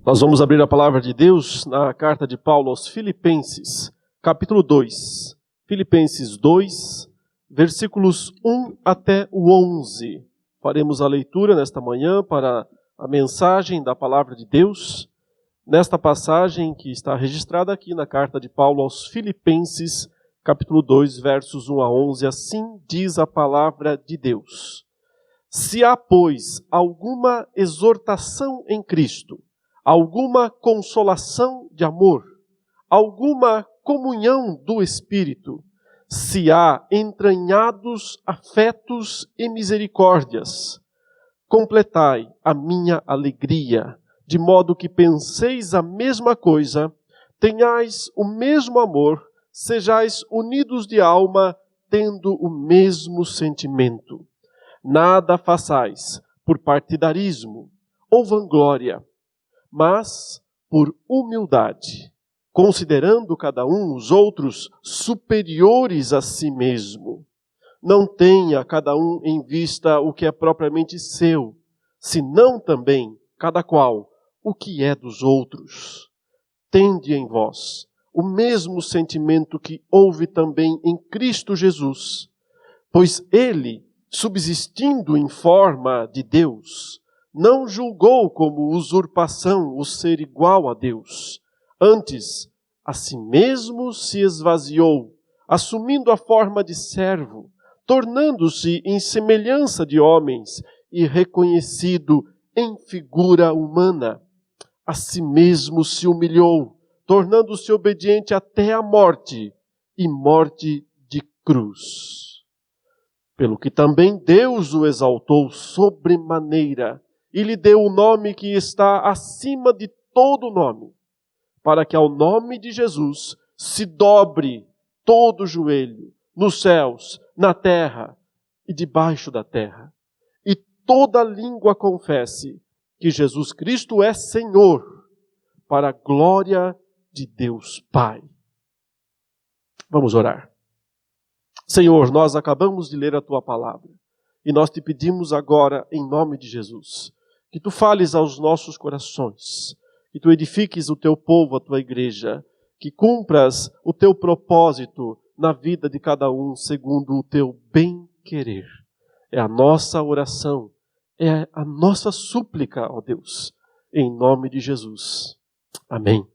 Nós vamos abrir a palavra de Deus na carta de Paulo aos Filipenses, capítulo 2. Filipenses 2, versículos 1 até o 11. Faremos a leitura nesta manhã para a mensagem da palavra de Deus, nesta passagem que está registrada aqui na carta de Paulo aos Filipenses, capítulo 2, versos 1 a 11. Assim diz a palavra de Deus. Se há, pois, alguma exortação em Cristo, alguma consolação de amor, alguma comunhão do Espírito, se há entranhados afetos e misericórdias, completai a minha alegria, de modo que penseis a mesma coisa, tenhais o mesmo amor, sejais unidos de alma, tendo o mesmo sentimento. Nada façais por partidarismo ou vanglória, mas por humildade, considerando cada um os outros superiores a si mesmo. Não tenha cada um em vista o que é propriamente seu, senão também, cada qual, o que é dos outros. Tende em vós o mesmo sentimento que houve também em Cristo Jesus, pois ele, subsistindo em forma de Deus, não julgou como usurpação o ser igual a Deus. Antes, a si mesmo se esvaziou, assumindo a forma de servo, tornando-se em semelhança de homens e reconhecido em figura humana. A si mesmo se humilhou, tornando-se obediente até a morte, e morte de cruz. Pelo que também Deus o exaltou sobremaneira, e lhe deu o nome que está acima de todo nome, para que ao nome de Jesus se dobre todo o joelho, nos céus, na terra e debaixo da terra, e toda língua confesse que Jesus Cristo é Senhor, para a glória de Deus Pai. Vamos orar. Senhor, nós acabamos de ler a Tua palavra, e nós te pedimos agora, em nome de Jesus, que Tu fales aos nossos corações, que Tu edifiques o Teu povo, a Tua igreja, que cumpras o Teu propósito na vida de cada um, segundo o Teu bem-querer. É a nossa oração, é a nossa súplica, ó Deus, em nome de Jesus. Amém.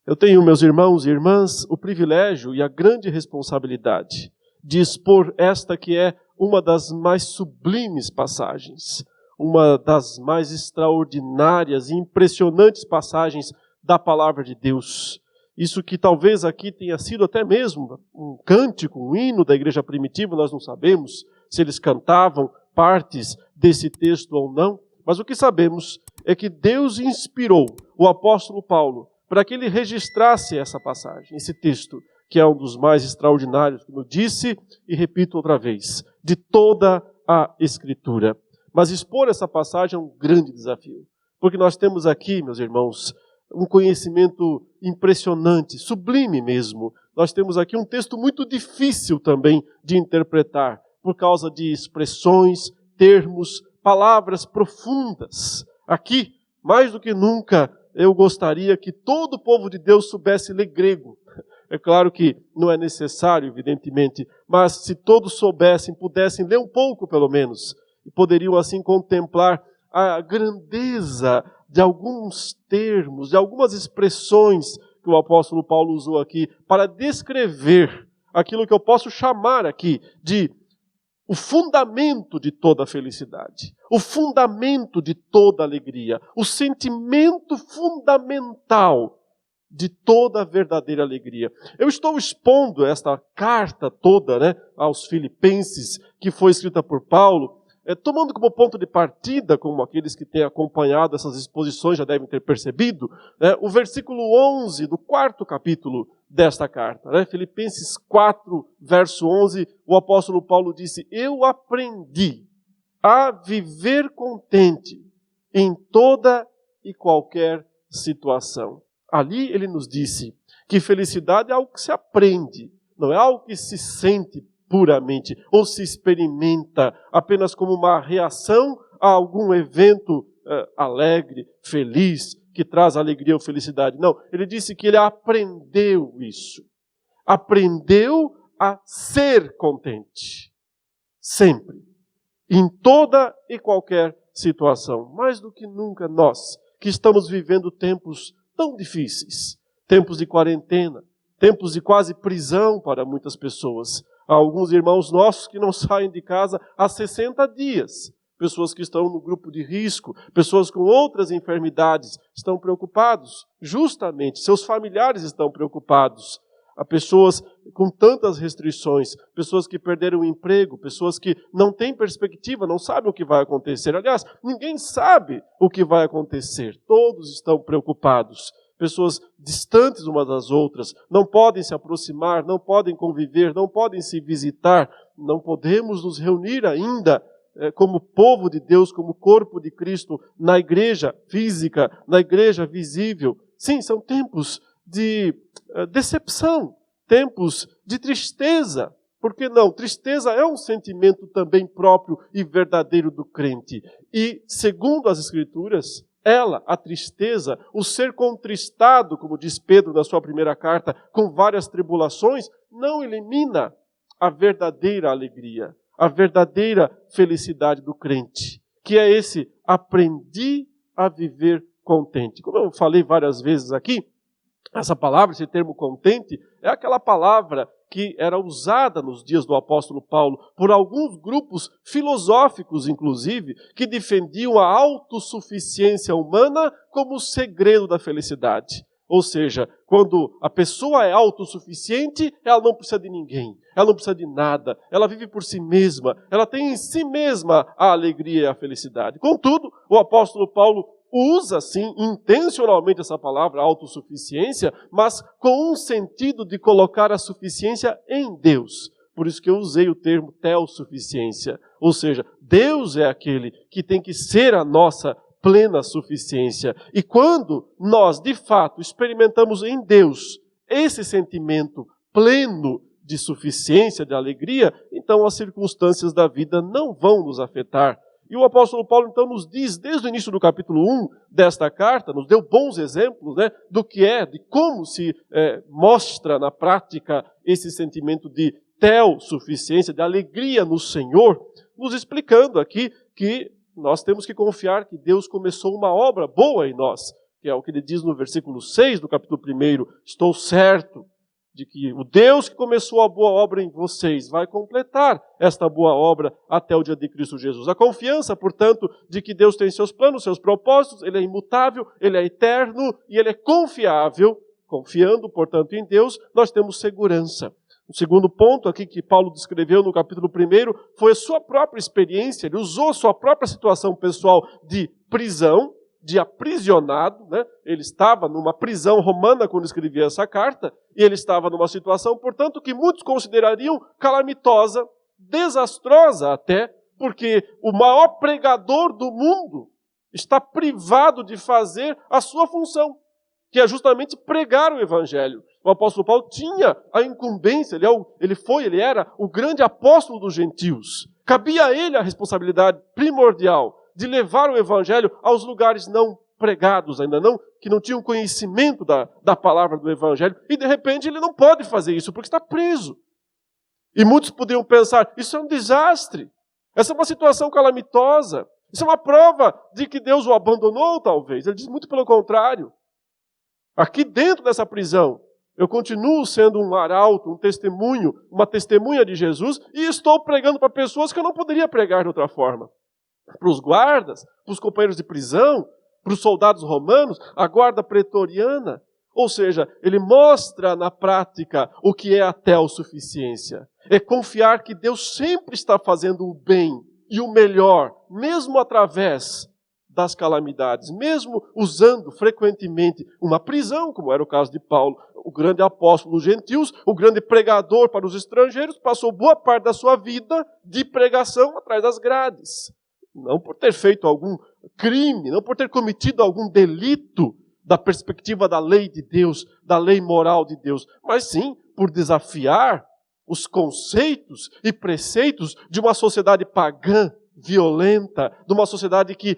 Eu tenho, meus irmãos e irmãs, o privilégio e a grande responsabilidade de expor esta que é uma das mais sublimes passagens, uma das mais extraordinárias e impressionantes passagens da palavra de Deus. Isso que talvez aqui tenha sido até mesmo um cântico, um hino da igreja primitiva, nós não sabemos se eles cantavam partes desse texto ou não, mas o que sabemos é que Deus inspirou o apóstolo Paulo para que ele registrasse essa passagem, esse texto, que é um dos mais extraordinários, como eu disse e repito outra vez, de toda a Escritura. Mas expor essa passagem é um grande desafio, porque nós temos aqui, meus irmãos, um conhecimento impressionante, sublime mesmo. Nós temos aqui um texto muito difícil também de interpretar, por causa de expressões, termos, palavras profundas. Aqui, mais do que nunca, eu gostaria que todo o povo de Deus soubesse ler grego. É claro que não é necessário, evidentemente, mas se todos soubessem, pudessem ler um pouco pelo menos, e poderiam assim contemplar a grandeza de alguns termos, de algumas expressões que o apóstolo Paulo usou aqui para descrever aquilo que eu posso chamar aqui de o fundamento de toda a felicidade, o fundamento de toda a alegria, o sentimento fundamental de toda a verdadeira alegria. Eu estou expondo esta carta toda, aos Filipenses, que foi escrita por Paulo, tomando como ponto de partida, como aqueles que têm acompanhado essas exposições já devem ter percebido, o versículo 11 do 4º capítulo desta carta. Filipenses 4, verso 11, o apóstolo Paulo disse: eu aprendi a viver contente em toda e qualquer situação. Ali ele nos disse que felicidade é algo que se aprende, não é algo que se sente puramente, ou se experimenta apenas como uma reação a algum evento alegre, feliz, que traz alegria ou felicidade. Não, ele disse que ele aprendeu isso. Aprendeu a ser contente. Sempre. Em toda e qualquer situação. Mais do que nunca nós, que estamos vivendo tempos tão difíceis. Tempos de quarentena. Tempos de quase prisão para muitas pessoas. Há alguns irmãos nossos que não saem de casa há 60 dias. Pessoas que estão no grupo de risco, pessoas com outras enfermidades estão preocupados. Justamente, seus familiares estão preocupados. Há pessoas com tantas restrições, pessoas que perderam o emprego, pessoas que não têm perspectiva, não sabem o que vai acontecer. Aliás, ninguém sabe o que vai acontecer. Todos estão preocupados. Pessoas distantes umas das outras, não podem se aproximar, não podem conviver, não podem se visitar, não podemos nos reunir ainda como povo de Deus, como corpo de Cristo, na igreja física, na igreja visível. Sim, são tempos de decepção, tempos de tristeza. Por que não? Tristeza é um sentimento também próprio e verdadeiro do crente. E, segundo as Escrituras, ela, a tristeza, o ser contristado, como diz Pedro na sua primeira carta, com várias tribulações, não elimina a verdadeira alegria, a verdadeira felicidade do crente, que é esse aprendi a viver contente. Como eu falei várias vezes aqui, essa palavra, esse termo contente, é aquela palavra que era usada nos dias do apóstolo Paulo por alguns grupos filosóficos, inclusive, que defendiam a autossuficiência humana como o segredo da felicidade. Ou seja, quando a pessoa é autossuficiente, ela não precisa de ninguém, ela não precisa de nada, ela vive por si mesma, ela tem em si mesma a alegria e a felicidade. Contudo, o apóstolo Paulo usa, sim, intencionalmente essa palavra, autossuficiência, mas com um sentido de colocar a suficiência em Deus. Por isso que eu usei o termo teossuficiência. Ou seja, Deus é aquele que tem que ser a nossa plena suficiência. E quando nós, de fato, experimentamos em Deus esse sentimento pleno de suficiência, de alegria, então as circunstâncias da vida não vão nos afetar. E o apóstolo Paulo, então, nos diz, desde o início do capítulo 1 desta carta, nos deu bons exemplos, do que é, de como se mostra na prática esse sentimento de teossuficiência, de alegria no Senhor, nos explicando aqui que nós temos que confiar que Deus começou uma obra boa em nós, que é o que ele diz no versículo 6 do capítulo 1, estou certo de que o Deus que começou a boa obra em vocês vai completar esta boa obra até o dia de Cristo Jesus. A confiança, portanto, de que Deus tem seus planos, seus propósitos, Ele é imutável, Ele é eterno e Ele é confiável. Confiando, portanto, em Deus, nós temos segurança. O segundo ponto aqui que Paulo descreveu no capítulo 1 foi a sua própria experiência. Ele usou a sua própria situação pessoal de prisão, de aprisionado, Ele estava numa prisão romana quando escrevia essa carta, e ele estava numa situação, portanto, que muitos considerariam calamitosa, desastrosa até, porque o maior pregador do mundo está privado de fazer a sua função, que é justamente pregar o Evangelho. O apóstolo Paulo tinha a incumbência, ele era o grande apóstolo dos gentios. Cabia a ele a responsabilidade primordial de levar o Evangelho aos lugares não pregados ainda não, que não tinham conhecimento da palavra do Evangelho, e de repente ele não pode fazer isso, porque está preso. E muitos poderiam pensar, isso é um desastre, essa é uma situação calamitosa, isso é uma prova de que Deus o abandonou, talvez. Ele diz muito pelo contrário. Aqui dentro dessa prisão, eu continuo sendo um arauto, um testemunho, uma testemunha de Jesus, e estou pregando para pessoas que eu não poderia pregar de outra forma. Para os guardas, para os companheiros de prisão, para os soldados romanos, a guarda pretoriana. Ou seja, ele mostra na prática o que é a teossuficiência. É confiar que Deus sempre está fazendo o bem e o melhor, mesmo através das calamidades, mesmo usando frequentemente uma prisão, como era o caso de Paulo, o grande apóstolo dos gentios, o grande pregador para os estrangeiros, passou boa parte da sua vida de pregação atrás das grades. Não por ter feito algum crime, não por ter cometido algum delito da perspectiva da lei de Deus, da lei moral de Deus, mas sim por desafiar os conceitos e preceitos de uma sociedade pagã, violenta, de uma sociedade que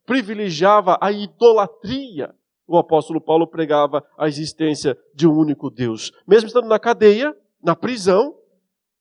privilegiava a idolatria, o apóstolo Paulo pregava a existência de um único Deus. Mesmo estando na cadeia, na prisão,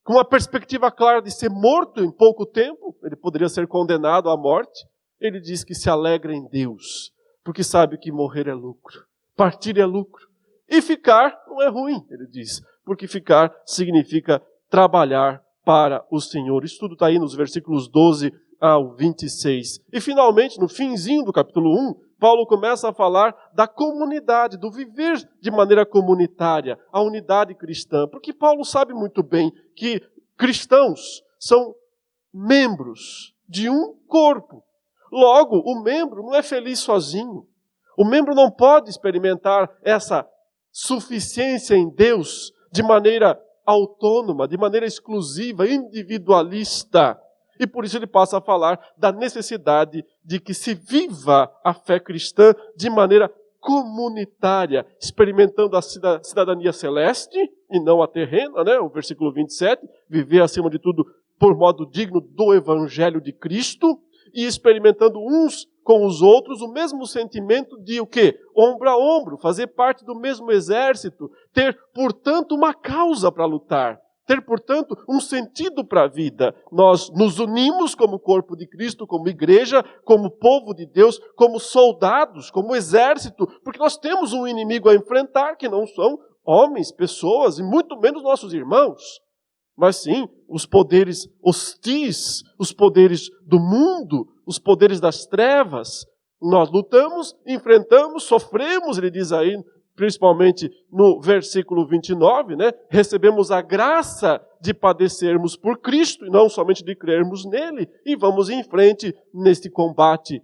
com a perspectiva clara de ser morto em pouco tempo, ele poderia ser condenado à morte, ele diz que se alegra em Deus, porque sabe que morrer é lucro, partir é lucro, e ficar não é ruim, ele diz, porque ficar significa trabalhar para o Senhor. Isso tudo está aí nos versículos 12 ao 26. E finalmente, no finzinho do capítulo 1, Paulo começa a falar da comunidade, do viver de maneira comunitária, a unidade cristã. Porque Paulo sabe muito bem que cristãos são membros de um corpo. Logo, o membro não é feliz sozinho. O membro não pode experimentar essa suficiência em Deus de maneira autônoma, de maneira exclusiva, individualista. E por isso ele passa a falar da necessidade de que se viva a fé cristã de maneira comunitária, experimentando a cidadania celeste e não a terrena, né? O versículo 27, viver acima de tudo por modo digno do Evangelho de Cristo e experimentando uns com os outros o mesmo sentimento de o quê? Ombro a ombro, fazer parte do mesmo exército, ter, portanto, uma causa para lutar. Ter, portanto, um sentido para a vida. Nós nos unimos como corpo de Cristo, como igreja, como povo de Deus, como soldados, como exército, porque nós temos um inimigo a enfrentar que não são homens, pessoas, e muito menos nossos irmãos, mas sim os poderes hostis, os poderes do mundo, os poderes das trevas. Nós lutamos, enfrentamos, sofremos, ele diz aí, principalmente no versículo 29, né? Recebemos a graça de padecermos por Cristo e não somente de crermos nele. E vamos em frente neste combate,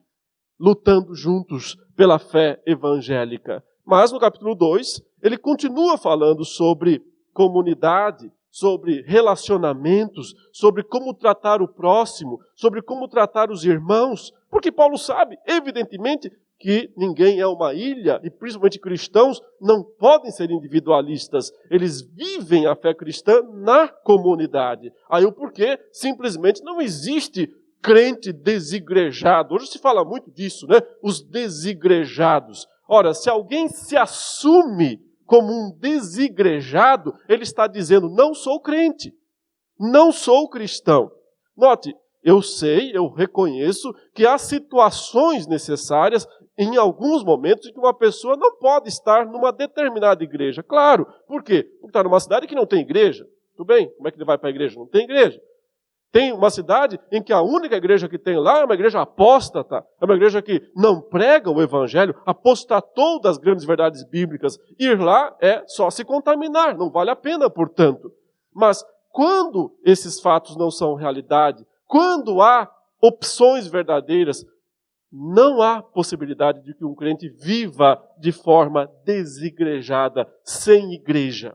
lutando juntos pela fé evangélica. Mas no capítulo 2, ele continua falando sobre comunidade, sobre relacionamentos, sobre como tratar o próximo, sobre como tratar os irmãos, porque Paulo sabe, evidentemente, que ninguém é uma ilha, e principalmente cristãos não podem ser individualistas. Eles vivem a fé cristã na comunidade. Aí o porquê? Simplesmente não existe crente desigrejado. Hoje se fala muito disso, né? Os desigrejados. Ora, se alguém se assume como um desigrejado, ele está dizendo, não sou crente, não sou cristão. Note, eu sei, eu reconheço que há situações necessárias em alguns momentos em que uma pessoa não pode estar numa determinada igreja. Claro, por quê? Porque está numa cidade que não tem igreja. Tudo bem, como é que ele vai para a igreja? Não tem igreja. Tem uma cidade em que a única igreja que tem lá é uma igreja apóstata, é uma igreja que não prega o evangelho, apostatou das grandes verdades bíblicas. Ir lá é só se contaminar, não vale a pena, portanto. Mas quando esses fatos não são realidade, quando há opções verdadeiras, não há possibilidade de que um crente viva de forma desigrejada, sem igreja.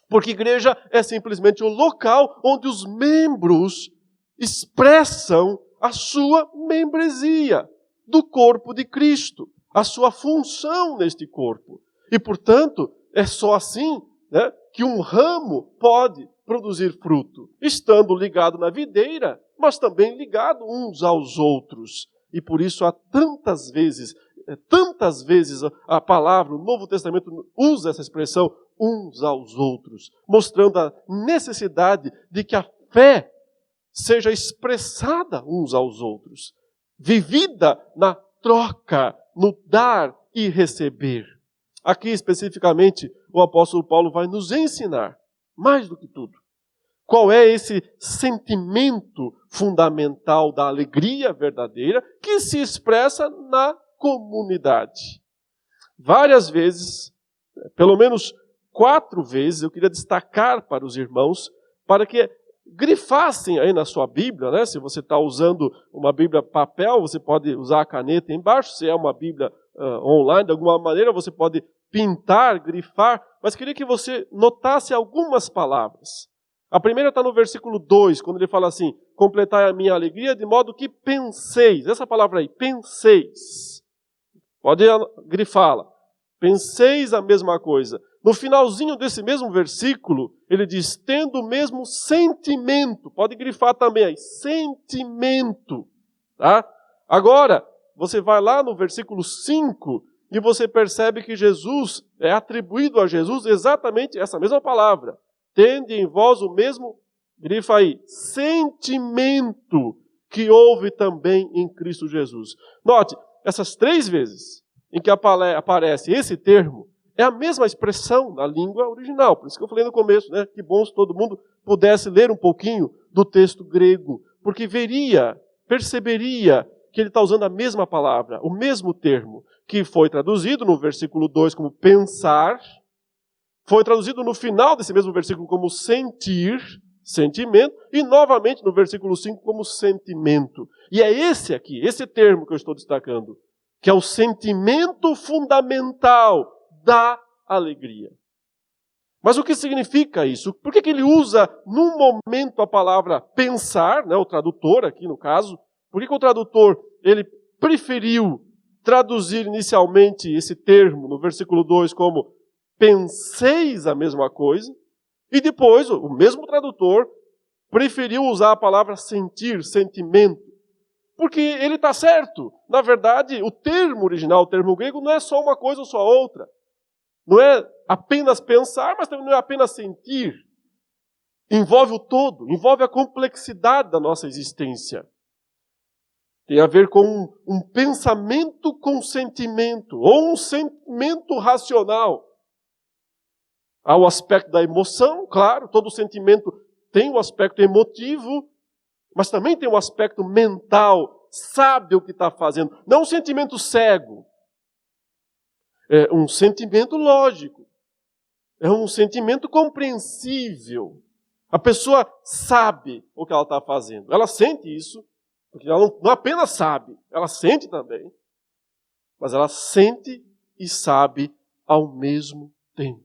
Porque igreja é simplesmente o local onde os membros expressam a sua membresia do corpo de Cristo, a sua função neste corpo. E, portanto, é só assim, né, que um ramo pode produzir fruto, estando ligado na videira, mas também ligado uns aos outros. E por isso há tantas vezes a palavra, o Novo Testamento usa essa expressão, uns aos outros, mostrando a necessidade de que a fé seja expressada uns aos outros, vivida na troca, no dar e receber. Aqui especificamente o apóstolo Paulo vai nos ensinar, mais do que tudo, qual é esse sentimento fundamental da alegria verdadeira que se expressa na comunidade. Várias vezes, pelo menos 4 vezes, eu queria destacar para os irmãos, para que grifassem aí na sua Bíblia, né? Se você está usando uma Bíblia papel, você pode usar a caneta embaixo, se é uma Bíblia online, de alguma maneira você pode pintar, grifar, mas queria que você notasse algumas palavras. A primeira está no versículo 2, quando ele fala assim, completai a minha alegria de modo que penseis. Essa palavra aí, penseis. Pode grifá-la. Penseis a mesma coisa. No finalzinho desse mesmo versículo, ele diz, tendo o mesmo sentimento. Pode grifar também aí, sentimento. Tá? Agora, você vai lá no versículo 5 e você percebe que Jesus, é atribuído a Jesus exatamente essa mesma palavra. Tende em vós o mesmo, grifa aí, sentimento que houve também em Cristo Jesus. Note, essas 3 vezes em que aparece esse termo, é a mesma expressão na língua original. Por isso que eu falei no começo, né? Que bom se todo mundo pudesse ler um pouquinho do texto grego, porque perceberia que ele está usando a mesma palavra, o mesmo termo, que foi traduzido no versículo 2 como pensar, foi traduzido no final desse mesmo versículo como sentir, sentimento, e novamente no versículo 5 como sentimento. E é esse aqui, esse termo que eu estou destacando, que é o sentimento fundamental da alegria. Mas o que significa isso? Por que ele usa num momento a palavra pensar, né, o tradutor aqui no caso? Por que o tradutor ele preferiu traduzir inicialmente esse termo no versículo 2 como penseis a mesma coisa? E depois o mesmo tradutor preferiu usar a palavra sentir, sentimento. Porque ele está certo. Na verdade, o termo original, o termo grego, não é só uma coisa ou só outra. Não é apenas pensar, mas também não é apenas sentir. Envolve o todo, envolve a complexidade da nossa existência. Tem a ver com um pensamento com sentimento, ou um sentimento racional. Há o aspecto da emoção, claro, todo sentimento tem o aspecto emotivo, mas também tem um aspecto mental, sabe o que está fazendo. Não um sentimento cego. É um sentimento lógico. É um sentimento compreensível. A pessoa sabe o que ela está fazendo. Ela sente isso, porque ela não apenas sabe, ela sente também. Mas ela sente e sabe ao mesmo tempo.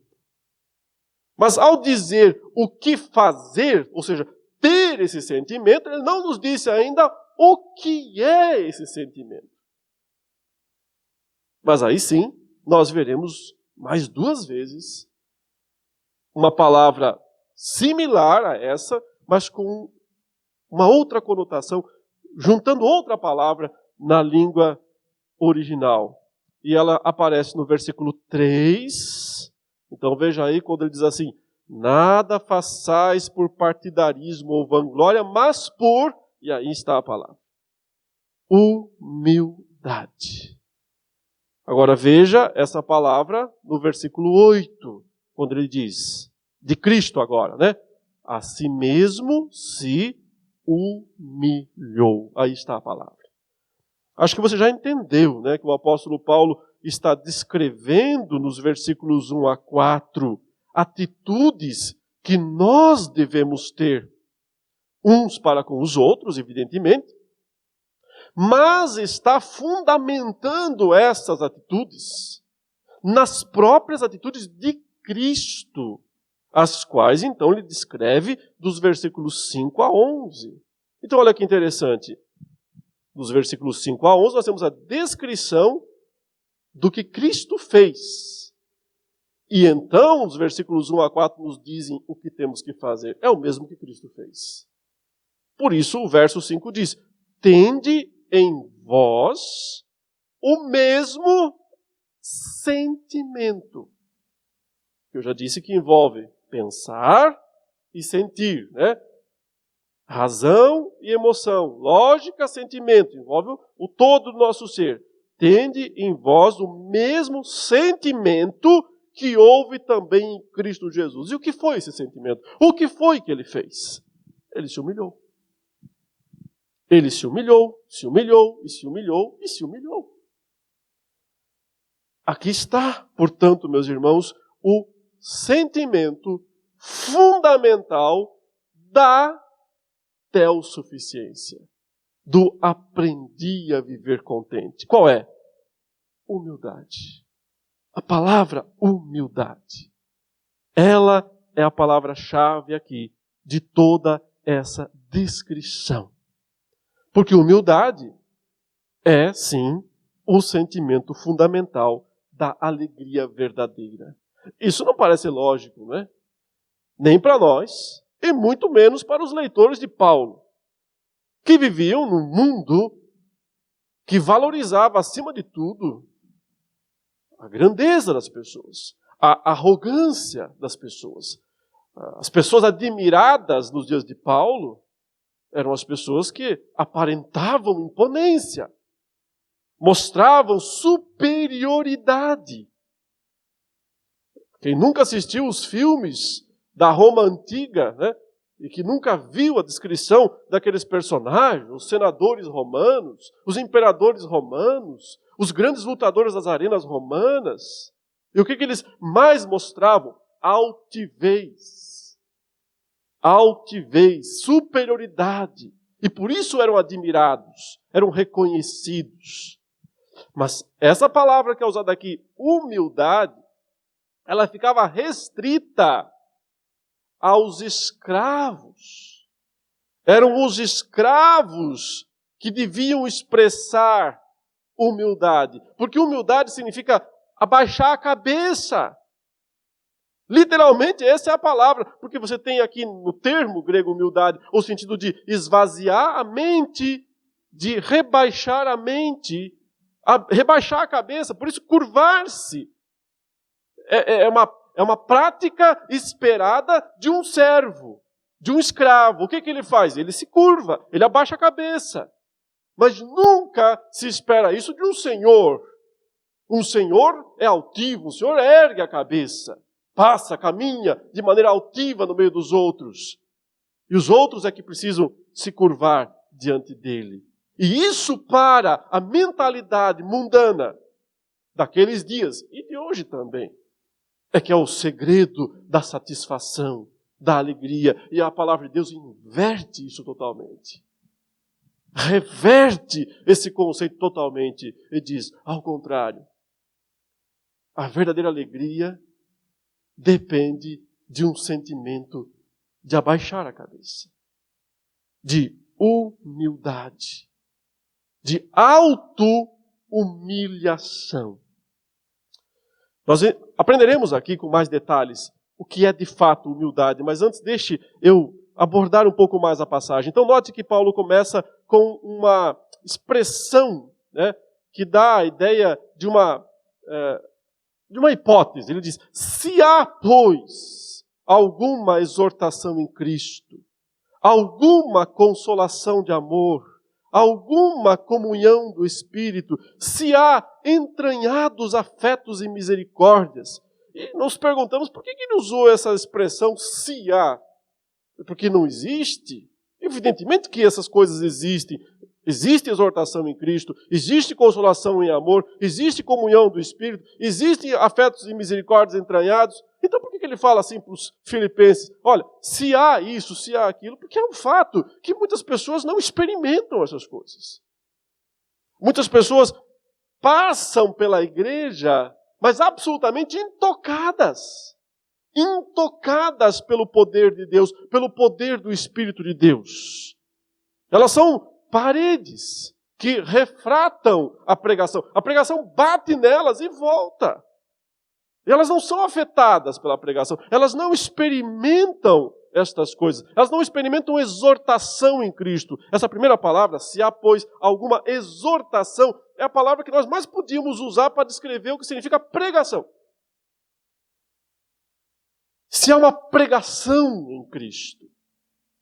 Mas ao dizer o que fazer, ou seja, ter esse sentimento, ele não nos disse ainda o que é esse sentimento. Mas aí sim, nós veremos mais 2 vezes uma palavra similar a essa, mas com uma outra conotação, juntando outra palavra na língua original. E ela aparece no versículo 3. Então veja aí quando ele diz assim: nada façais por partidarismo ou vanglória, mas por, e aí está a palavra, humildade. Agora veja essa palavra no versículo 8, quando ele diz, de Cristo agora, né? A si mesmo se humilhou. Aí está a palavra. Acho que você já entendeu, né, que o apóstolo Paulo está descrevendo nos versículos 1 a 4 atitudes que nós devemos ter, uns para com os outros, evidentemente, mas está fundamentando essas atitudes nas próprias atitudes de Cristo, as quais então ele descreve dos versículos 5 a 11. Então olha que interessante, dos versículos 5 a 11 nós temos a descrição do que Cristo fez. E então, os versículos 1 a 4 nos dizem o que temos que fazer. É o mesmo que Cristo fez. Por isso, o verso 5 diz: tende em vós o mesmo sentimento. Eu já disse que envolve pensar e sentir, né? Razão e emoção, lógica, sentimento, envolve o todo do nosso ser. Tende em vós o mesmo sentimento que houve também em Cristo Jesus. E o que foi esse sentimento? O que foi que ele fez? Ele se humilhou. Ele se humilhou, se humilhou, e se humilhou, e se humilhou. Aqui está, portanto, meus irmãos, o sentimento fundamental da teossuficiência, do aprendi a viver contente. Qual é? Humildade. A palavra humildade. Ela é a palavra-chave aqui de toda essa descrição. Porque humildade é, sim, o sentimento fundamental da alegria verdadeira. Isso não parece lógico, né? Nem para nós, e muito menos para os leitores de Paulo, que viviam num mundo que valorizava, acima de tudo, a grandeza das pessoas, a arrogância das pessoas. As pessoas admiradas nos dias de Paulo eram as pessoas que aparentavam imponência, mostravam superioridade. Quem nunca assistiu os filmes da Roma antiga, né, e que nunca viu a descrição daqueles personagens, os senadores romanos, os imperadores romanos, os grandes lutadores das arenas romanas, e o que eles mais mostravam? Altivez. Altivez, superioridade. E por isso eram admirados, eram reconhecidos. Mas essa palavra que é usada aqui, humildade, ela ficava restrita aos escravos. Eram os escravos que deviam expressar humildade. Porque humildade significa abaixar a cabeça. Literalmente, essa é a palavra. Porque você tem aqui no termo grego humildade o sentido de esvaziar a mente, de rebaixar a mente, rebaixar a cabeça. Por isso, curvar-se. É uma prática esperada de um servo, de um escravo. O que ele faz? Ele se curva, ele abaixa a cabeça. Mas nunca se espera isso de um senhor. Um senhor é altivo, um senhor ergue a cabeça, passa, caminha de maneira altiva no meio dos outros. E os outros é que precisam se curvar diante dele. E isso para a mentalidade mundana daqueles dias e de hoje também. É que é o segredo da satisfação, da alegria. E a palavra de Deus inverte isso totalmente. Reverte esse conceito totalmente e diz, ao contrário, a verdadeira alegria depende de um sentimento de abaixar a cabeça, de humildade, de auto-humilhação. Nós aprenderemos aqui com mais detalhes o que é de fato humildade, mas antes deixe eu abordar um pouco mais a passagem. Então note que Paulo começa com uma expressão, né, que dá a ideia de uma hipótese. Ele diz, se há, pois, alguma exortação em Cristo, alguma consolação de amor, alguma comunhão do Espírito, se há entranhados afetos e misericórdias. E nos perguntamos por que ele usou essa expressão se há? Porque não existe? Evidentemente que essas coisas existem. Existe exortação em Cristo, existe consolação em amor, existe comunhão do Espírito, existem afetos e misericórdias entranhados. Então por que ele fala assim para os filipenses? Olha, se há isso, se há aquilo, porque é um fato que muitas pessoas não experimentam essas coisas. Muitas pessoas passam pela igreja, mas absolutamente intocadas. Intocadas pelo poder de Deus, pelo poder do Espírito de Deus. Elas são paredes que refratam a pregação. A pregação bate nelas e volta. E elas não são afetadas pela pregação. Elas não experimentam estas coisas. Elas não experimentam exortação em Cristo. Essa primeira palavra, se há, pois, alguma exortação, é a palavra que nós mais podíamos usar para descrever o que significa pregação. Se há uma pregação em Cristo,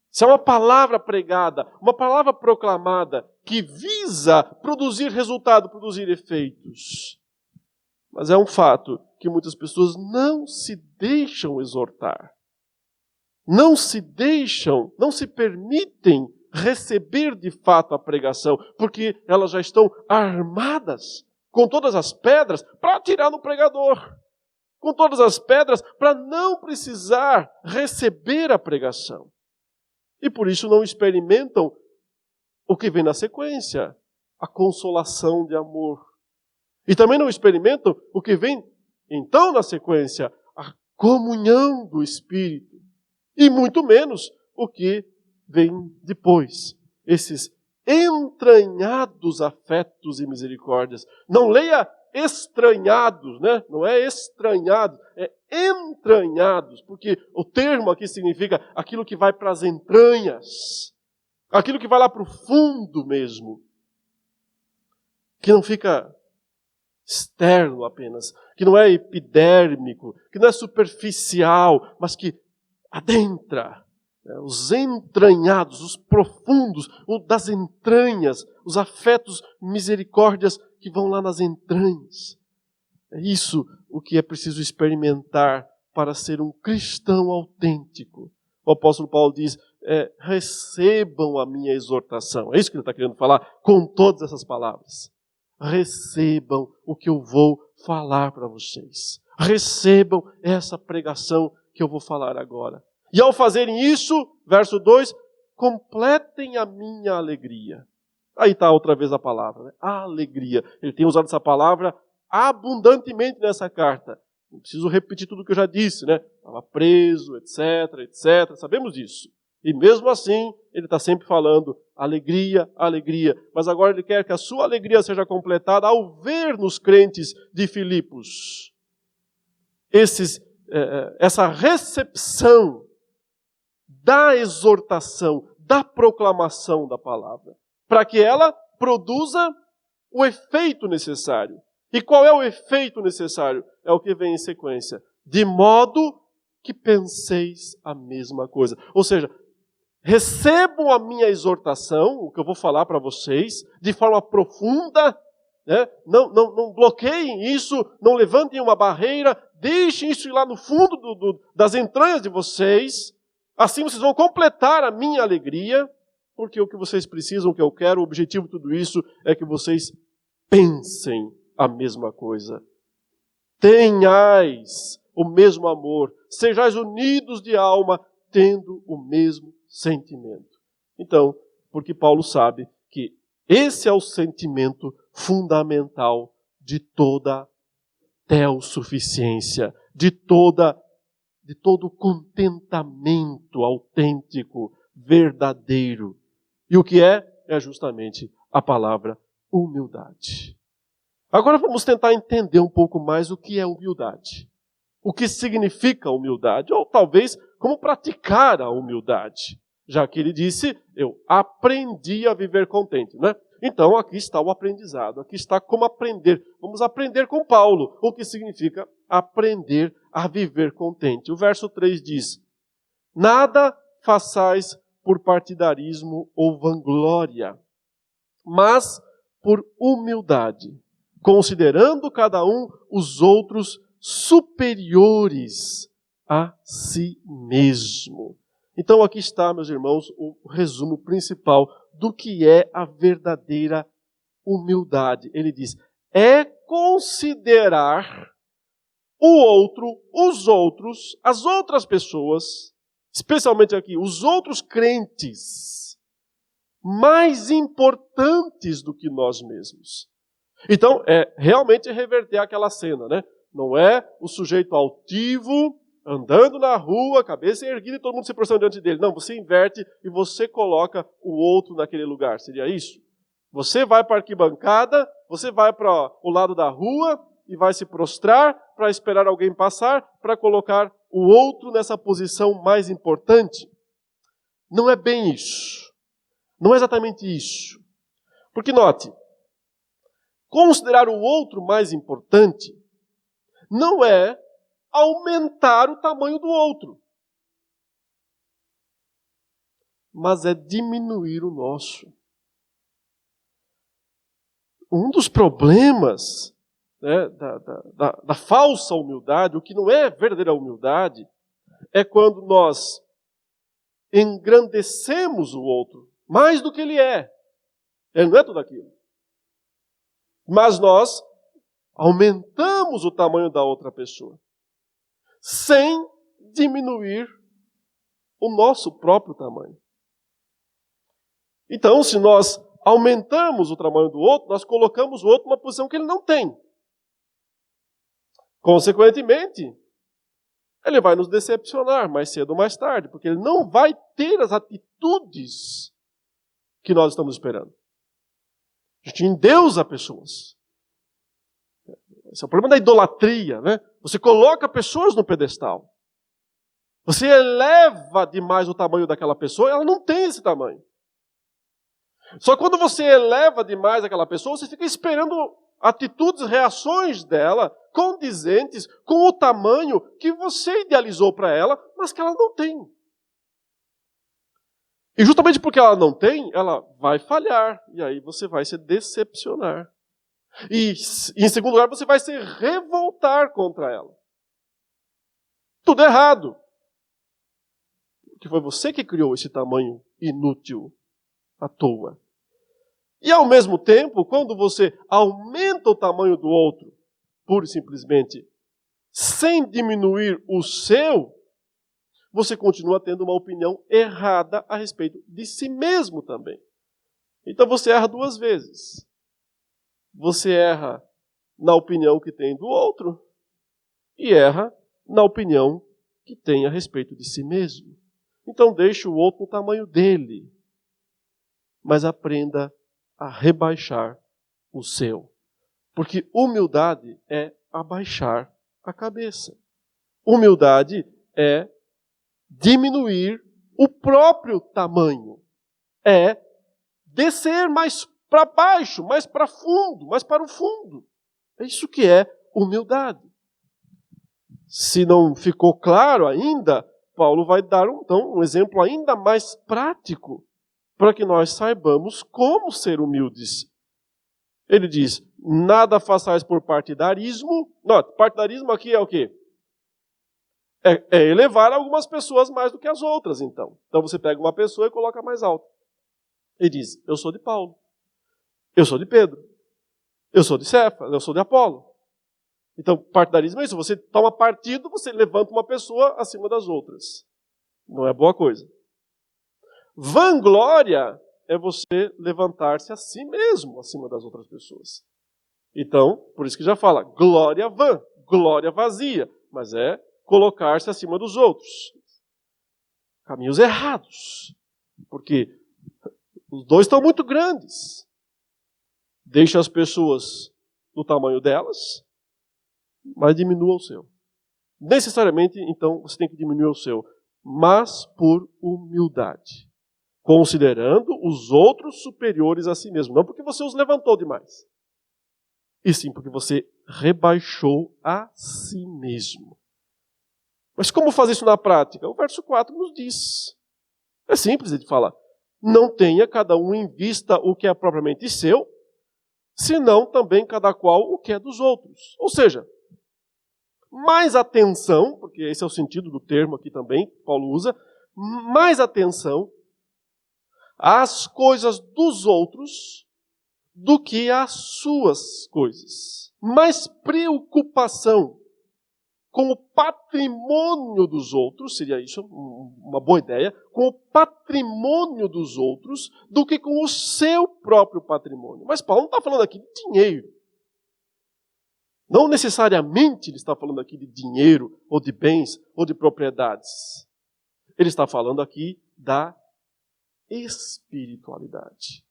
se há uma palavra pregada, uma palavra proclamada que visa produzir resultado, produzir efeitos. Mas é um fato que muitas pessoas não se deixam exortar. Não se permitem receber de fato a pregação, porque elas já estão armadas com todas as pedras para atirar no pregador. Com todas as pedras para não precisar receber a pregação. E por isso não experimentam o que vem na sequência, a consolação de amor. E também não experimentam o que vem então na sequência, a comunhão do Espírito. E muito menos o que vem depois, esses entranhados afetos e misericórdias. Não leia estranhados, né? Não é estranhados, é entranhados, porque o termo aqui significa aquilo que vai para as entranhas, aquilo que vai lá para o fundo mesmo. que não fica externo apenas, que não é epidérmico, que não é superficial, mas que adentra, os entranhados, os profundos, o das entranhas, os afetos, misericórdias que vão lá nas entranhas. É isso o que é preciso experimentar para ser um cristão autêntico. O apóstolo Paulo diz, recebam a minha exortação. É isso que ele está querendo falar com todas essas palavras. Recebam o que eu vou falar para vocês. Recebam essa pregação que eu vou falar agora. E ao fazerem isso, verso 2, completem a minha alegria. Aí está outra vez a palavra, né? A alegria. Ele tem usado essa palavra abundantemente nessa carta. Não preciso repetir tudo o que eu já disse, né? Estava preso, etc, etc. Sabemos disso. E mesmo assim, ele está sempre falando alegria, alegria. Mas agora ele quer que a sua alegria seja completada ao ver nos crentes de Filipos essa recepção da exortação, da proclamação da palavra, para que ela produza o efeito necessário. E qual é o efeito necessário? É o que vem em sequência. De modo que penseis a mesma coisa. Ou seja, recebam a minha exortação, o que eu vou falar para vocês, de forma profunda, né? Não bloqueiem isso, não levantem uma barreira, deixem isso ir lá no fundo das entranhas de vocês. Assim vocês vão completar a minha alegria, porque o que vocês precisam, o que eu quero, o objetivo de tudo isso é que vocês pensem a mesma coisa. Tenhais o mesmo amor, sejais unidos de alma, tendo o mesmo sentimento. Então, porque Paulo sabe que esse é o sentimento fundamental de toda teossuficiência, de todo contentamento autêntico, verdadeiro. E o que é? É justamente a palavra humildade. Agora vamos tentar entender um pouco mais o que é humildade. O que significa humildade, ou talvez como praticar a humildade. Já que ele disse, eu aprendi a viver contente, né? Então aqui está o aprendizado, aqui está como aprender. Vamos aprender com Paulo, o que significa aprender a viver contente. O verso 3 diz, nada façais por partidarismo ou vanglória, mas por humildade, considerando cada um os outros superiores a si mesmo. Então aqui está, meus irmãos, o resumo principal do que é a verdadeira humildade. Ele diz, é considerar o outro, os outros, as outras pessoas, especialmente aqui, os outros crentes, mais importantes do que nós mesmos. Então, é realmente reverter aquela cena, né? Não é o sujeito altivo, andando na rua, cabeça erguida e todo mundo se prostrando diante dele. Não, você inverte e você coloca o outro naquele lugar. Seria isso? Você vai para a arquibancada, você vai para o lado da rua e vai se prostrar para esperar alguém passar, para colocar o outro nessa posição mais importante. Não é bem isso. Não é exatamente isso. Porque note, considerar o outro mais importante não é aumentar o tamanho do outro, mas é diminuir o nosso. Um dos problemas, né, da falsa humildade, o que não é verdadeira humildade, é quando nós engrandecemos o outro mais do que ele é. Ele não é tudo aquilo. Mas nós aumentamos o tamanho da outra pessoa, sem diminuir o nosso próprio tamanho. Então, se nós aumentamos o tamanho do outro, nós colocamos o outro numa posição que ele não tem. Consequentemente, ele vai nos decepcionar mais cedo ou mais tarde, porque ele não vai ter as atitudes que nós estamos esperando. A gente endeusa pessoas. Esse é o problema da idolatria, né? Você coloca pessoas no pedestal. Você eleva demais o tamanho daquela pessoa, ela não tem esse tamanho. Só que quando você eleva demais aquela pessoa, você fica esperando atitudes, reações dela condizentes com o tamanho que você idealizou para ela, mas que ela não tem. E justamente porque ela não tem, ela vai falhar. E aí você vai se decepcionar. E em segundo lugar, você vai se revoltar contra ela. Tudo errado. Porque foi você que criou esse tamanho inútil, à toa. E ao mesmo tempo, quando você aumenta o tamanho do outro, pura e simplesmente, sem diminuir o seu, você continua tendo uma opinião errada a respeito de si mesmo também. Então você erra duas vezes. Você erra na opinião que tem do outro e erra na opinião que tem a respeito de si mesmo. Então deixe o outro no tamanho dele, mas aprenda a rebaixar o seu. Porque humildade é abaixar a cabeça. Humildade é diminuir o próprio tamanho. É descer mais para baixo, mais para fundo, mais para o fundo. É isso que é humildade. Se não ficou claro ainda, Paulo vai dar então um exemplo ainda mais prático para que nós saibamos como ser humildes. Ele diz, nada façais por partidarismo. Não, partidarismo aqui é o quê? É elevar algumas pessoas mais do que as outras, então. Então você pega uma pessoa e coloca mais alto. Ele diz, eu sou de Paulo. Eu sou de Pedro. Eu sou de Cefas. Eu sou de Apolo. Então, partidarismo é isso. Você toma partido, você levanta uma pessoa acima das outras. Não é boa coisa. Vanglória é você levantar-se a si mesmo acima das outras pessoas. Então, por isso que já fala, glória vã, glória vazia. Mas é colocar-se acima dos outros. Caminhos errados. Porque os dois estão muito grandes. Deixa as pessoas no tamanho delas, mas diminua o seu. Necessariamente, então, você tem que diminuir o seu, mas por humildade. Considerando os outros superiores a si mesmo. Não porque você os levantou demais. E sim porque você rebaixou a si mesmo. Mas como fazer isso na prática? O verso 4 nos diz. É simples, ele fala. Não tenha cada um em vista o que é propriamente seu, senão também cada qual o que é dos outros. Ou seja, mais atenção, porque esse é o sentido do termo aqui também, que Paulo usa, mais atenção às coisas dos outros do que às suas coisas. Mais preocupação com o patrimônio dos outros, seria isso uma boa ideia, com o patrimônio dos outros, do que com o seu próprio patrimônio. Mas Paulo não está falando aqui de dinheiro. Não necessariamente ele está falando aqui de dinheiro, ou de bens, ou de propriedades. Ele está falando aqui da espiritualidade.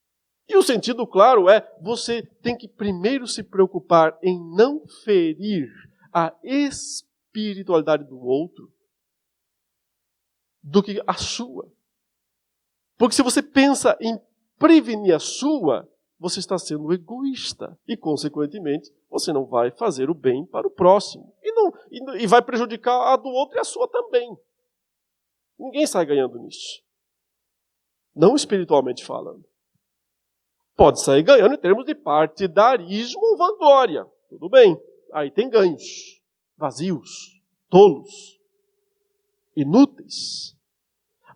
E o sentido claro é, você tem que primeiro se preocupar em não ferir a espiritualidade do outro do que a sua. Porque se você pensa em prevenir a sua, você está sendo egoísta. E, consequentemente, você não vai fazer o bem para o próximo. E vai prejudicar a do outro e a sua também. Ninguém sai ganhando nisso. Não espiritualmente falando. Pode sair ganhando em termos de partidarismo ou vanglória. Tudo bem. Aí tem ganhos. Vazios. Tolos. Inúteis.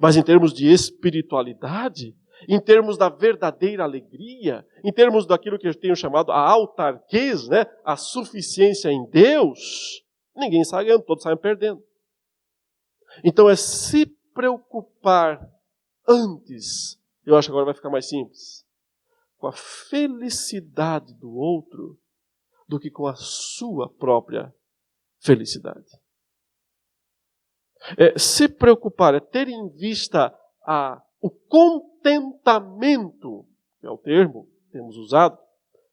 Mas em termos de espiritualidade, em termos da verdadeira alegria, em termos daquilo que eu tenho chamado a autarquez, né? A suficiência em Deus, ninguém sai ganhando, todos saem perdendo. Então é se preocupar antes, eu acho que agora vai ficar mais simples, com a felicidade do outro, do que com a sua própria felicidade. Se preocupar, é ter em vista o contentamento, que é o termo que temos usado,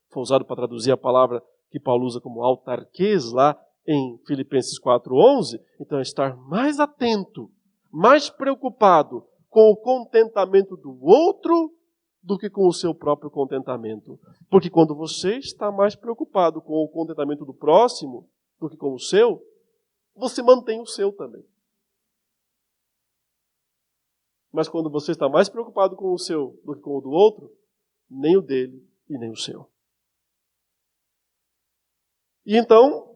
foi usado para traduzir a palavra que Paulo usa como autarquês lá em Filipenses 4:11. Então é estar mais atento, mais preocupado com o contentamento do outro do que com o seu próprio contentamento. Porque quando você está mais preocupado com o contentamento do próximo do que com o seu, você mantém o seu também. Mas quando você está mais preocupado com o seu do que com o do outro, nem o dele e nem o seu. E então,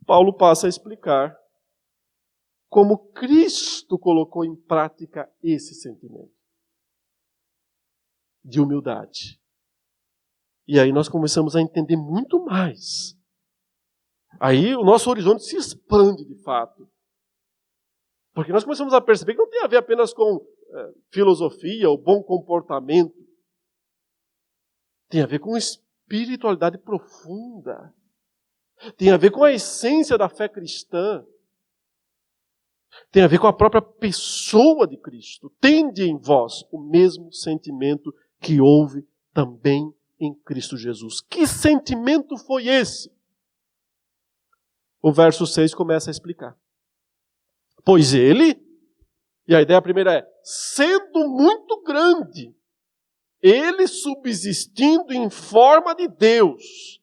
Paulo passa a explicar como Cristo colocou em prática esse sentimento de humildade. E aí nós começamos a entender muito mais. Aí o nosso horizonte se expande de fato. Porque nós começamos a perceber que não tem a ver apenas com filosofia ou bom comportamento. Tem a ver com espiritualidade profunda. Tem a ver com a essência da fé cristã. Tem a ver com a própria pessoa de Cristo. Tende em vós o mesmo sentimento que houve também em Cristo Jesus. Que sentimento foi esse? O verso 6 começa a explicar. Pois ele, e a ideia primeira é, sendo muito grande, ele subsistindo em forma de Deus.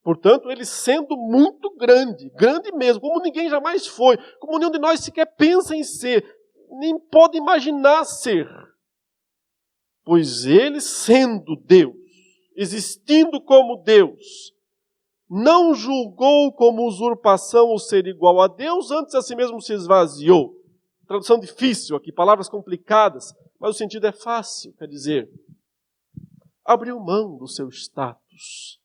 Portanto, ele sendo muito grande, grande mesmo, como ninguém jamais foi, como nenhum de nós sequer pensa em ser, nem pode imaginar ser. Pois ele, sendo Deus, existindo como Deus, não julgou como usurpação o ser igual a Deus, antes a si mesmo se esvaziou. Tradução difícil aqui, palavras complicadas, mas o sentido é fácil, quer dizer, abriu mão do seu status.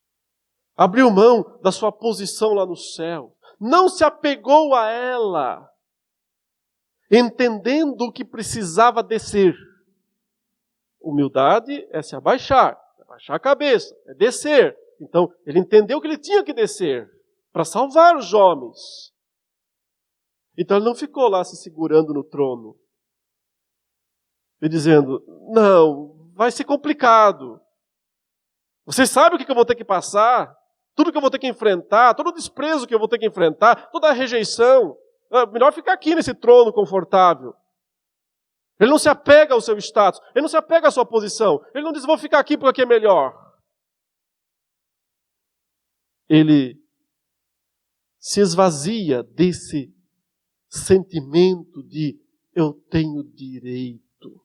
Abriu mão da sua posição lá no céu. Não se apegou a ela, entendendo o que precisava descer. Humildade é se abaixar a cabeça, é descer. Então, ele entendeu que ele tinha que descer para salvar os homens. Então, ele não ficou lá se segurando no trono e dizendo, não, vai ser complicado. Vocês sabem o que eu vou ter que passar? Tudo que eu vou ter que enfrentar, todo o desprezo que eu vou ter que enfrentar, toda a rejeição. É melhor ficar aqui nesse trono confortável. Ele não se apega ao seu status, ele não se apega à sua posição. Ele não diz, vou ficar aqui porque aqui é melhor. Ele se esvazia desse sentimento de eu tenho direito.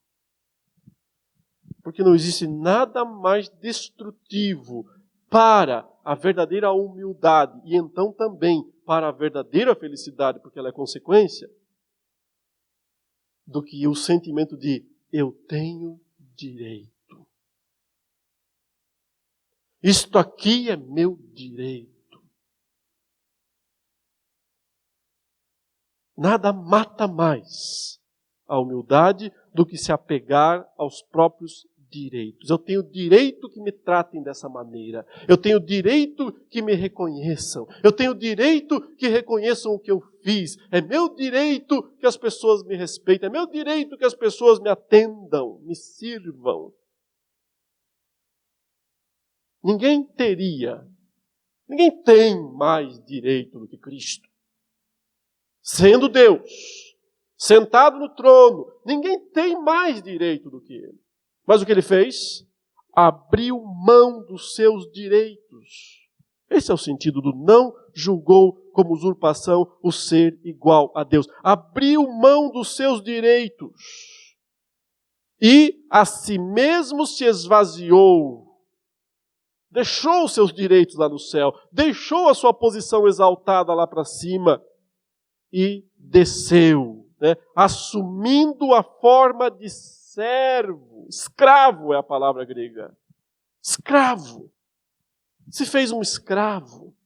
Porque não existe nada mais destrutivo para a verdadeira humildade e então também para a verdadeira felicidade, porque ela é consequência, do que o sentimento de eu tenho direito. Isto aqui é meu direito. Nada mata mais a humildade do que se apegar aos próprios direitos. Eu tenho direito que me tratem dessa maneira. Eu tenho direito que me reconheçam. Eu tenho direito que reconheçam o que eu fiz. É meu direito que as pessoas me respeitem. É meu direito que as pessoas me atendam, me sirvam. Ninguém tem mais direito do que Cristo. Sendo Deus, sentado no trono, ninguém tem mais direito do que Ele. Mas o que Ele fez? Abriu mão dos seus direitos. Esse é o sentido do não julgou como usurpação o ser igual a Deus. Abriu mão dos seus direitos. E a si mesmo se esvaziou. Deixou os seus direitos lá no céu. Deixou a sua posição exaltada lá para cima. E desceu, assumindo a forma de servo. Escravo é a palavra grega. Escravo. Se fez um escravo.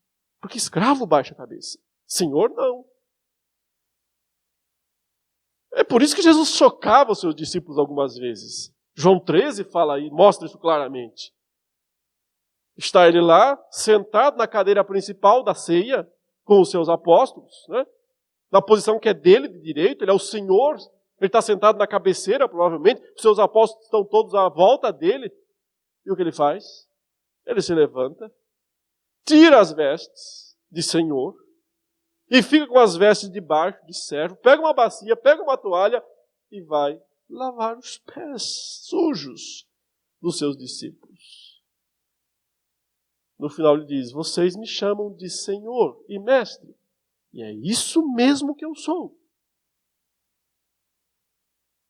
Porque escravo baixa a cabeça. Senhor, não. É por isso que Jesus chocava os seus discípulos algumas vezes. João 13 fala aí, mostra isso claramente. Está ele lá, sentado na cadeira principal da ceia, com os seus apóstolos, na posição que é dele, de direito, ele é o Senhor, ele está sentado na cabeceira, provavelmente, os seus apóstolos estão todos à volta dele. E o que ele faz? Ele se levanta, tira as vestes de Senhor, e fica com as vestes de baixo, de servo, pega uma bacia, pega uma toalha, e vai lavar os pés sujos dos seus discípulos. No final ele diz: vocês me chamam de Senhor e Mestre. E é isso mesmo que eu sou.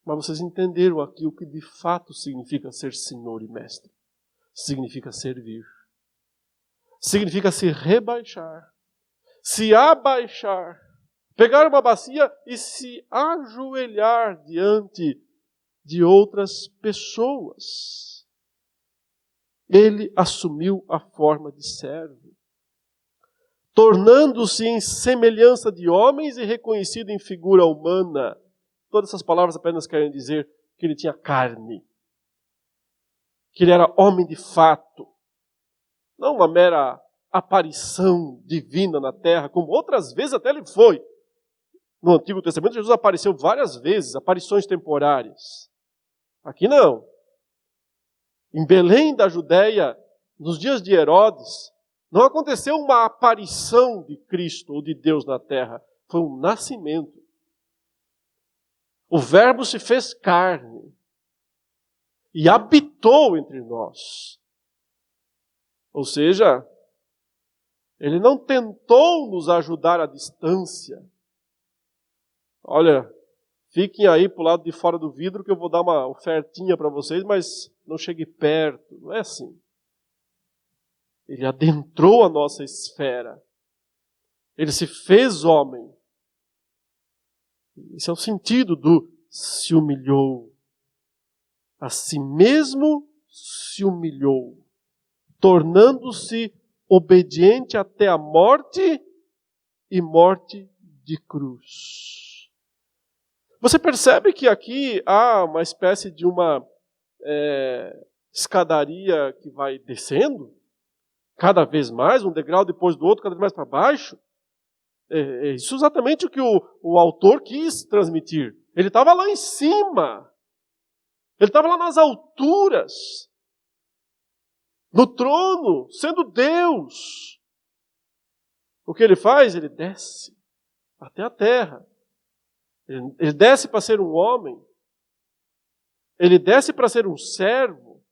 Mas vocês entenderam aqui o que de fato significa ser Senhor e Mestre. Significa servir. Significa se rebaixar. Se abaixar. Pegar uma bacia e se ajoelhar diante de outras pessoas. Ele assumiu a forma de servo, tornando-se em semelhança de homens e reconhecido em figura humana. Todas essas palavras apenas querem dizer que ele tinha carne, que ele era homem de fato, não uma mera aparição divina na terra, como outras vezes até ele foi. No Antigo Testamento, Jesus apareceu várias vezes, aparições temporárias. Aqui não. Em Belém da Judéia, nos dias de Herodes, não aconteceu uma aparição de Cristo ou de Deus na terra. Foi um nascimento. O Verbo se fez carne e habitou entre nós. Ou seja, ele não tentou nos ajudar à distância. Olha, fiquem aí para o lado de fora do vidro que eu vou dar uma ofertinha para vocês, mas não chegue perto. Não é assim. Ele adentrou a nossa esfera. Ele se fez homem. Esse é o sentido do se humilhou. A si mesmo se humilhou, tornando-se obediente até a morte e morte de cruz. Você percebe que aqui há uma espécie de uma escadaria que vai descendo, cada vez mais, um degrau depois do outro, cada vez mais para baixo? É isso exatamente o que o autor quis transmitir. Ele estava lá em cima. Ele estava lá nas alturas. No trono, sendo Deus. O que ele faz? Ele desce até a terra. Ele desce para ser um homem. Ele desce para ser um servo.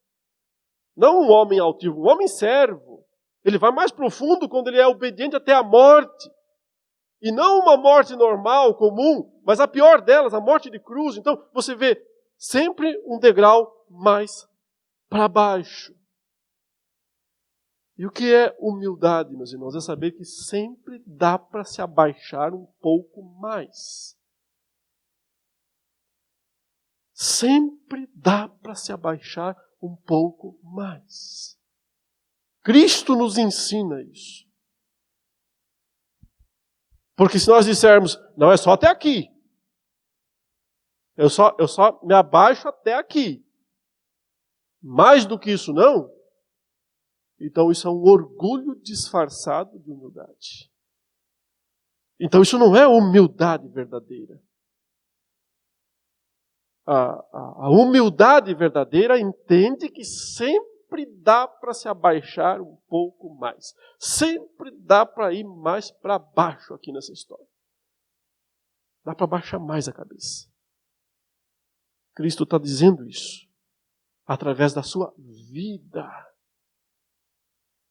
Não um homem altivo, um homem servo. Ele vai mais profundo quando ele é obediente até a morte. E não uma morte normal, comum, mas a pior delas, a morte de cruz. Então, você vê sempre um degrau mais para baixo. E o que é humildade, meus irmãos? É saber que sempre dá para se abaixar um pouco mais. Sempre dá para se abaixar um pouco mais. Cristo nos ensina isso. Porque se nós dissermos, não, é só até aqui. Eu só me abaixo até aqui. Mais do que isso não. Então isso é um orgulho disfarçado de humildade. Então isso não é humildade verdadeira. A humildade verdadeira entende que sempre dá para se abaixar um pouco mais. Sempre dá para ir mais para baixo aqui nessa história. Dá para baixar mais a cabeça. Cristo está dizendo isso através da sua vida.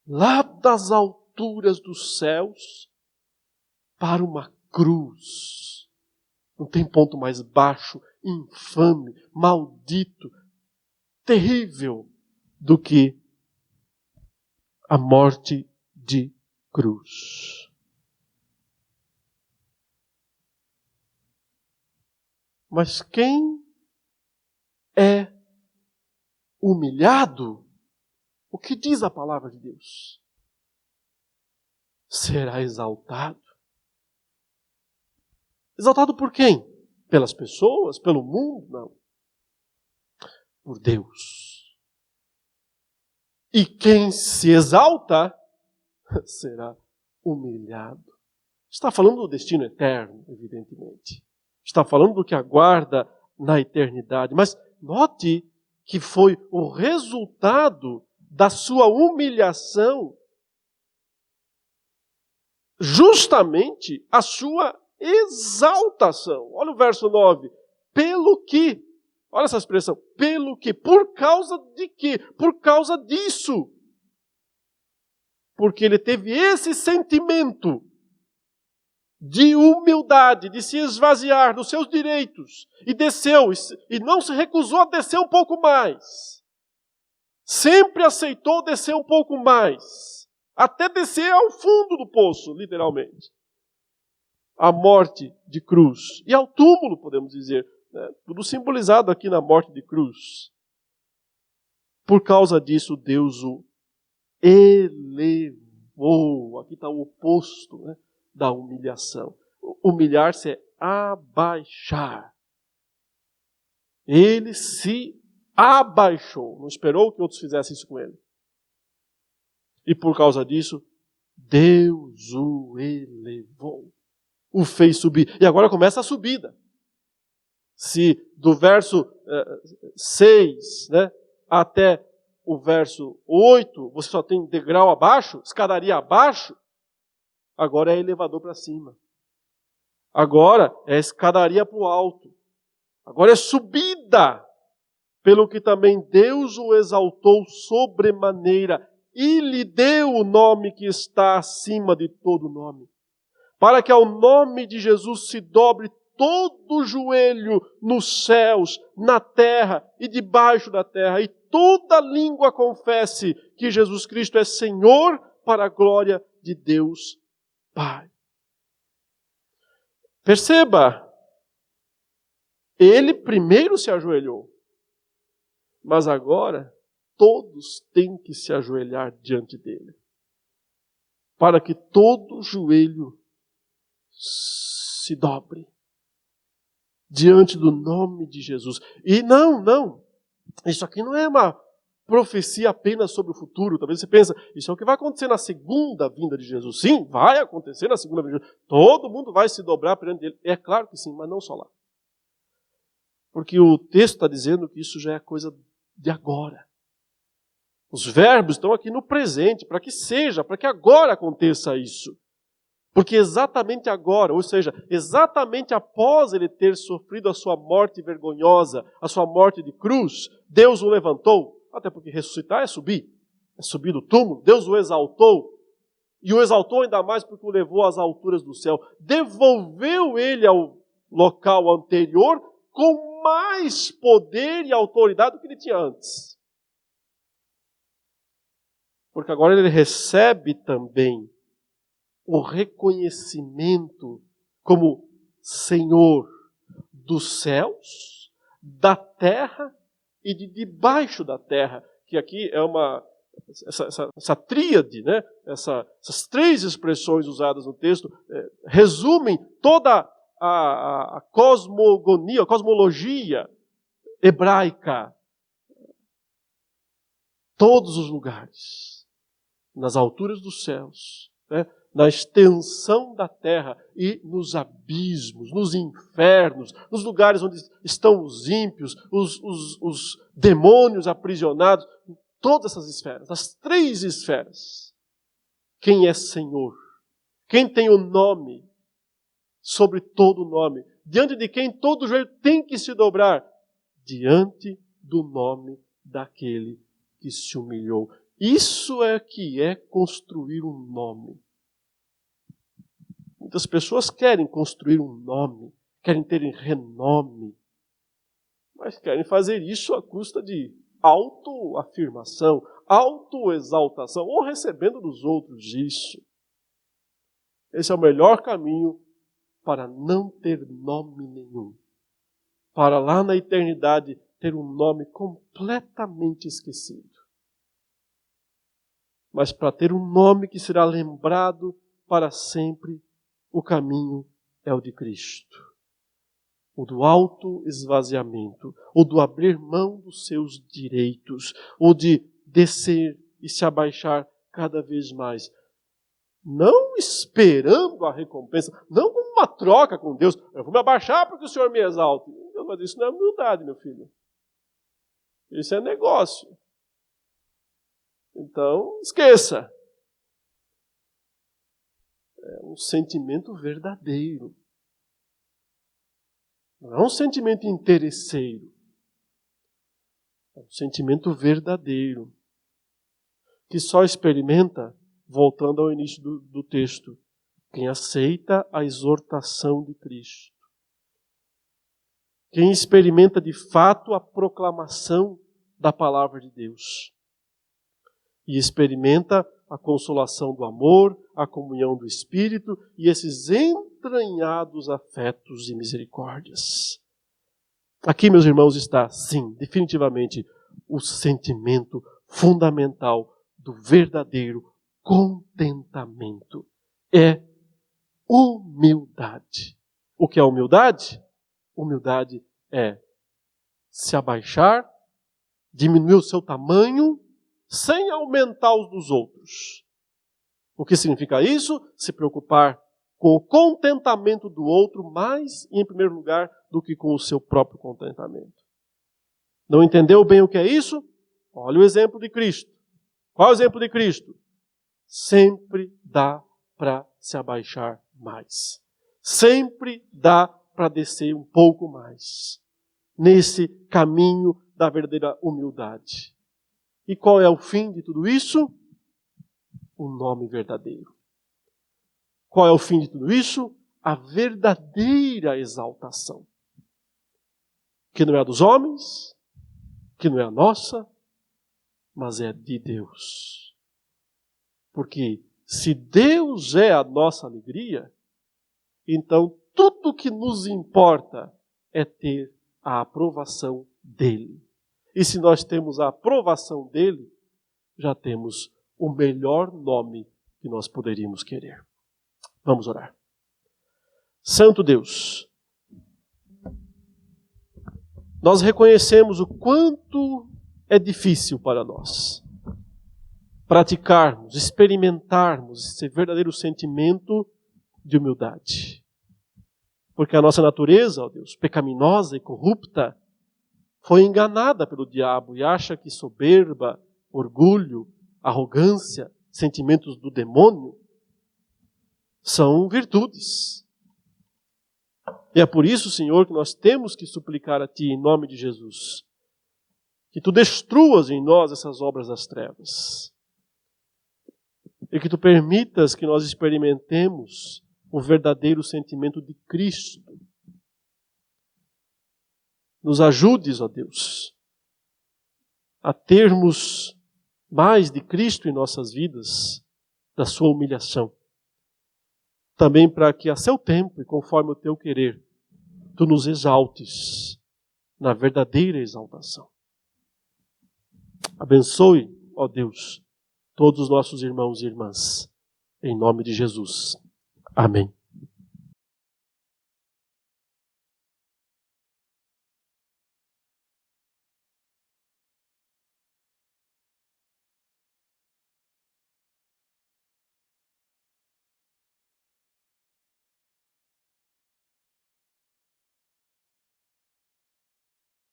Lá das alturas dos céus para uma cruz. Não tem ponto mais baixo, infame, maldito, terrível do que a morte de cruz. Mas quem é humilhado, o que diz a palavra de Deus? Será exaltado. Exaltado por quem? Pelas pessoas? Pelo mundo? Não. Por Deus. E quem se exalta será humilhado. Está falando do destino eterno, evidentemente. Está falando do que aguarda na eternidade. Mas note que foi o resultado da sua humilhação justamente a sua exaltação. Olha o verso 9. Pelo que Olha essa expressão. Pelo que? Por causa de quê? Por causa disso. Porque ele teve esse sentimento de humildade, de se esvaziar dos seus direitos, e desceu, e não se recusou a descer um pouco mais. Sempre aceitou descer um pouco mais, até descer ao fundo do poço, literalmente. A morte de cruz, e ao túmulo, podemos dizer, né? Tudo simbolizado aqui na morte de cruz. Por causa disso, Deus o elevou. Aqui está o oposto, né, da humilhação. Humilhar-se é abaixar. Ele se abaixou. Não esperou que outros fizessem isso com ele. E por causa disso, Deus o elevou. O fez subir. E agora começa a subida. Se do verso 6, né, até o verso 8, você só tem degrau abaixo, escadaria abaixo, agora é elevador para cima. Agora é escadaria para o alto. Agora é subida. Pelo que também Deus o exaltou sobremaneira e lhe deu o nome que está acima de todo nome. Para que ao nome de Jesus se dobre todo o joelho nos céus, na terra e debaixo da terra, e toda língua confesse que Jesus Cristo é Senhor, para a glória de Deus Pai. Perceba, ele primeiro se ajoelhou, mas agora todos têm que se ajoelhar diante dele, para que todo joelho se dobre diante do nome de Jesus. E não, isso aqui não é uma profecia apenas sobre o futuro. Talvez você pense, isso é o que vai acontecer na segunda vinda de Jesus. Sim, vai acontecer na segunda vinda de Jesus. Todo mundo vai se dobrar perante ele. É claro que sim, mas não só lá. Porque o texto está dizendo que isso já é coisa de agora. Os verbos estão aqui no presente, para que seja, para que agora aconteça isso. Porque exatamente agora, ou seja, exatamente após ele ter sofrido a sua morte vergonhosa, a sua morte de cruz, Deus o levantou, até porque ressuscitar é subir do túmulo, Deus o exaltou, e o exaltou ainda mais porque o levou às alturas do céu, devolveu ele ao local anterior com mais poder e autoridade do que ele tinha antes. Porque agora ele recebe também o reconhecimento como Senhor dos céus, da terra e de debaixo da terra. Que aqui é essa tríade, né? Essas três expressões usadas no texto resumem toda a cosmogonia, a cosmologia hebraica. Todos os lugares, nas alturas dos céus, né? Na extensão da terra e nos abismos, nos infernos, nos lugares onde estão os ímpios, os demônios aprisionados, todas essas esferas, as três esferas. Quem é Senhor? Quem tem o nome sobre todo nome? Diante de quem todo joelho tem que se dobrar? Diante do nome daquele que se humilhou. Isso é que é construir um nome. Muitas pessoas querem construir um nome, querem ter renome, mas querem fazer isso à custa de autoafirmação, autoexaltação, ou recebendo dos outros isso. Esse é o melhor caminho para não ter nome nenhum. Para lá na eternidade ter um nome completamente esquecido. Mas para ter um nome que será lembrado para sempre, o caminho é o de Cristo. O do auto-esvaziamento, o do abrir mão dos seus direitos, o de descer e se abaixar cada vez mais. Não esperando a recompensa, não como uma troca com Deus. Eu vou me abaixar porque o Senhor me exalte. Mas isso não é humildade, meu filho. Isso é negócio. Então, esqueça. É um sentimento verdadeiro. Não é um sentimento interesseiro. um sentimento verdadeiro, que só experimenta, voltando ao início do texto, quem aceita a exortação de Cristo. Quem experimenta de fato a proclamação da palavra de Deus. E experimenta a consolação do amor, a comunhão do Espírito e esses entranhados afetos e misericórdias. Aqui, meus irmãos, está, sim, definitivamente, o sentimento fundamental do verdadeiro contentamento. É humildade. O que é humildade? Humildade é se abaixar, diminuir o seu tamanho, sem aumentar os dos outros. O que significa isso? Se preocupar com o contentamento do outro, mais, em primeiro lugar, do que com o seu próprio contentamento. Não entendeu bem o que é isso? Olha o exemplo de Cristo. Qual é o exemplo de Cristo? Sempre dá para se abaixar mais. Sempre dá para descer um pouco mais. Nesse caminho da verdadeira humildade. E qual é o fim de tudo isso? O nome verdadeiro. Qual é o fim de tudo isso? A verdadeira exaltação. Que não é a dos homens, que não é a nossa, mas é de Deus. Porque se Deus é a nossa alegria, então tudo que nos importa é ter a aprovação dele. E se nós temos a aprovação dele, já temos o melhor nome que nós poderíamos querer. Vamos orar. Santo Deus, nós reconhecemos o quanto é difícil para nós praticarmos, experimentarmos esse verdadeiro sentimento de humildade. Porque a nossa natureza, ó Deus, pecaminosa e corrupta, foi enganada pelo diabo e acha que soberba, orgulho, arrogância, sentimentos do demônio são virtudes. E é por isso, Senhor, que nós temos que suplicar a Ti, em nome de Jesus, que Tu destruas em nós essas obras das trevas. E que Tu permitas que nós experimentemos o verdadeiro sentimento de Cristo. Nos ajudes, ó Deus, a termos mais de Cristo em nossas vidas, da Sua humilhação. Também para que a seu tempo e conforme o Teu querer, Tu nos exaltes na verdadeira exaltação. Abençoe, ó Deus, todos os nossos irmãos e irmãs, em nome de Jesus. Amém.